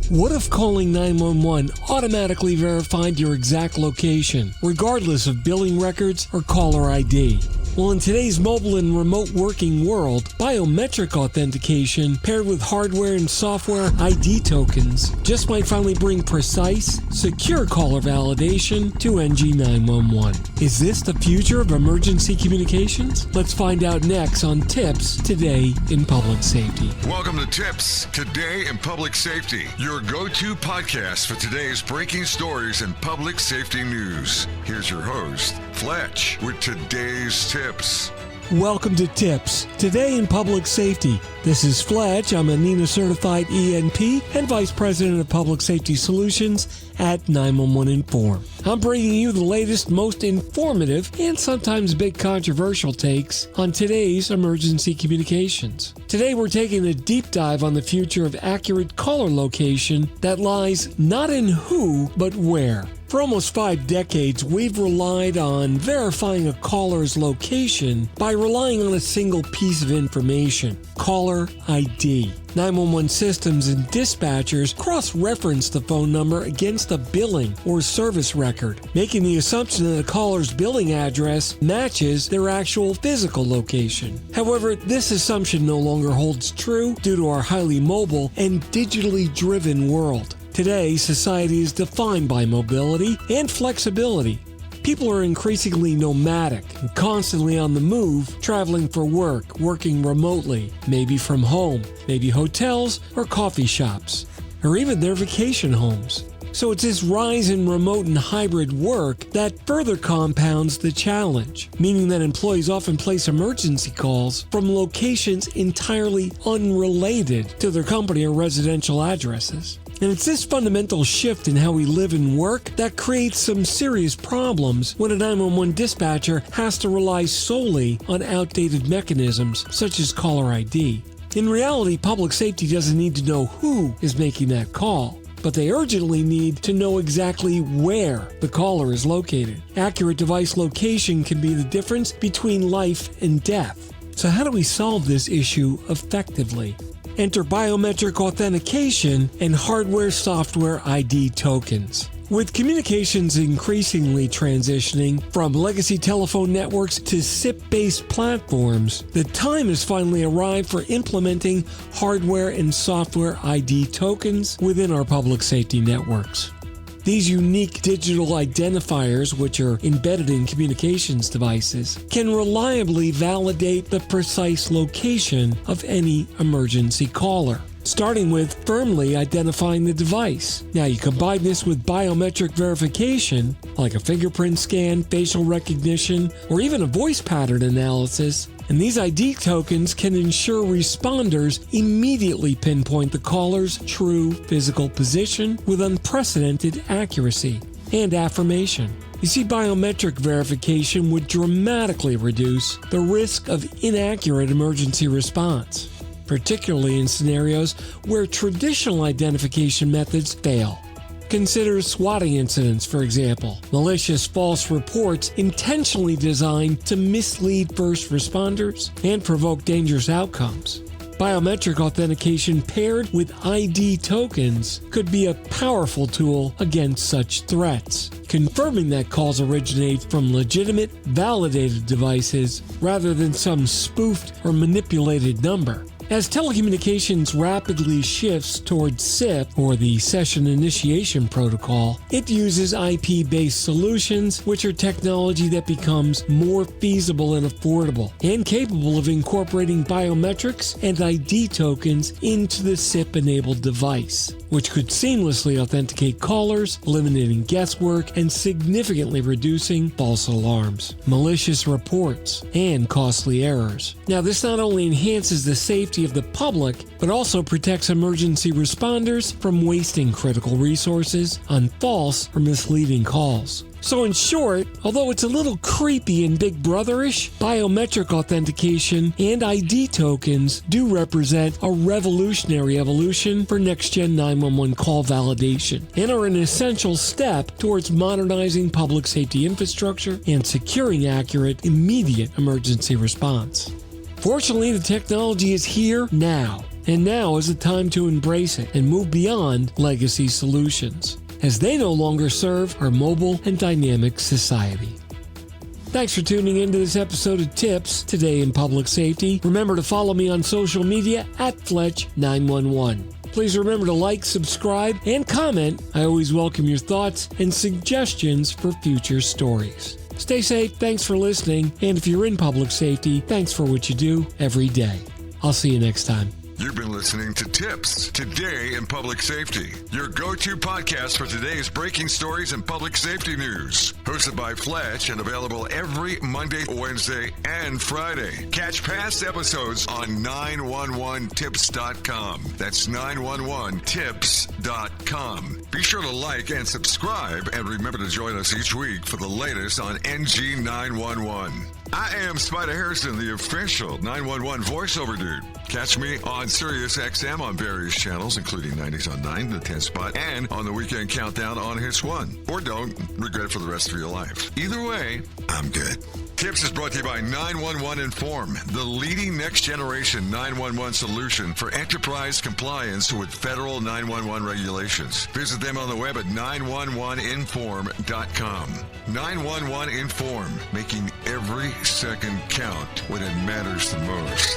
What if calling 911 automatically verified your exact location, regardless of billing records or caller ID? Well, in today's mobile and remote working world, biometric authentication paired with hardware and software ID tokens just might finally bring precise, secure caller validation to NG911. Is this the future of emergency communications? Let's find out next on TiPS Today in Public Safety. Welcome to TiPS Today in Public Safety, your go-to podcast for today's breaking stories in public safety news. Here's your host, Fletch, with today's tips. Welcome to TiPS Today in Public Safety. This is Fletch. I'm a NENA certified ENP and Vice President of Public Safety Solutions at 911 Inform. I'm bringing you the latest, most informative, and sometimes big controversial takes on today's emergency communications. Today we're taking a deep dive on the future of accurate caller location that lies not in who, but where. For almost 5 decades, we've relied on verifying a caller's location by relying on a single piece of information, caller ID. 911 systems and dispatchers cross-reference the phone number against a billing or service record, making the assumption that a caller's billing address matches their actual physical location. However, this assumption no longer holds true due to our highly mobile and digitally driven world. Today, society is defined by mobility and flexibility. People are increasingly nomadic and constantly on the move, traveling for work, working remotely, maybe from home, maybe hotels or coffee shops, or even their vacation homes. So it's this rise in remote and hybrid work that further compounds the challenge, meaning that employees often place emergency calls from locations entirely unrelated to their company or residential addresses. And it's this fundamental shift in how we live and work that creates some serious problems when a 911 dispatcher has to rely solely on outdated mechanisms such as caller ID. In reality, public safety doesn't need to know who is making that call, but they urgently need to know exactly where the caller is located. Accurate device location can be the difference between life and death. So how do we solve this issue effectively? Enter biometric authentication and hardware-software ID tokens. With communications increasingly transitioning from legacy telephone networks to SIP-based platforms, the time has finally arrived for implementing hardware and software ID tokens within our public safety networks. These unique digital identifiers, which are embedded in communications devices, can reliably validate the precise location of any emergency caller, starting with firmly identifying the device. Now, you combine this with biometric verification, like a fingerprint scan, facial recognition, or even a voice pattern analysis, and these ID tokens can ensure responders immediately pinpoint the caller's true physical position with unprecedented accuracy and affirmation. You see, biometric verification would dramatically reduce the risk of inaccurate emergency response, particularly in scenarios where traditional identification methods fail. Consider SWATTING incidents, for example, malicious false reports intentionally designed to mislead first responders and provoke dangerous outcomes. Biometric authentication paired with ID tokens could be a powerful tool against such threats, confirming that calls originate from legitimate, validated devices rather than some spoofed or manipulated number. As telecommunications rapidly shifts towards SIP, or the Session Initiation Protocol, it uses IP-based solutions, which are technology that becomes more feasible and affordable, and capable of incorporating biometrics and ID tokens into the SIP-enabled device, which could seamlessly authenticate callers, eliminating guesswork and significantly reducing false alarms, malicious reports, and costly errors. Now, this not only enhances the safety of the public, but also protects emergency responders from wasting critical resources on false or misleading calls. So in short, although it's a little creepy and Big Brother-ish, biometric authentication and ID tokens do represent a revolutionary evolution for next-gen 911 call validation and are an essential step towards modernizing public safety infrastructure and securing accurate, immediate emergency response. Fortunately, the technology is here now, And now is the time to embrace it and move beyond legacy solutions, as they no longer serve our mobile and dynamic society. Thanks for tuning into this episode of TiPS, Today in Public Safety. Remember to follow me on social media at Fletch911. Please remember to like, subscribe, and comment. I always welcome your thoughts and suggestions for future stories. Stay safe, thanks for listening, and if you're in public safety, thanks for what you do every day. I'll see you next time. You've been listening to TiPS, Today in Public Safety, your go-to podcast for today's breaking stories and public safety news. Hosted by Fletch and available every Monday, Wednesday, and Friday. Catch past episodes on 911tips.com. That's 911tips.com. Be sure to like and subscribe, and remember to join us each week for the latest on NG911. I am Spider Harrison, the official 911 voiceover dude. Catch me on Sirius XM on various channels, including 90s on 9, the 10 spot, and on the Weekend Countdown on Hits 1. Or don't regret it for the rest of your life. Either way, I'm good. TiPS is brought to you by 911 Inform, the leading next-generation 911 solution for enterprise compliance with federal 911 regulations. Visit them on the web at 911inform.com. 911 Inform, making every second count when it matters the most.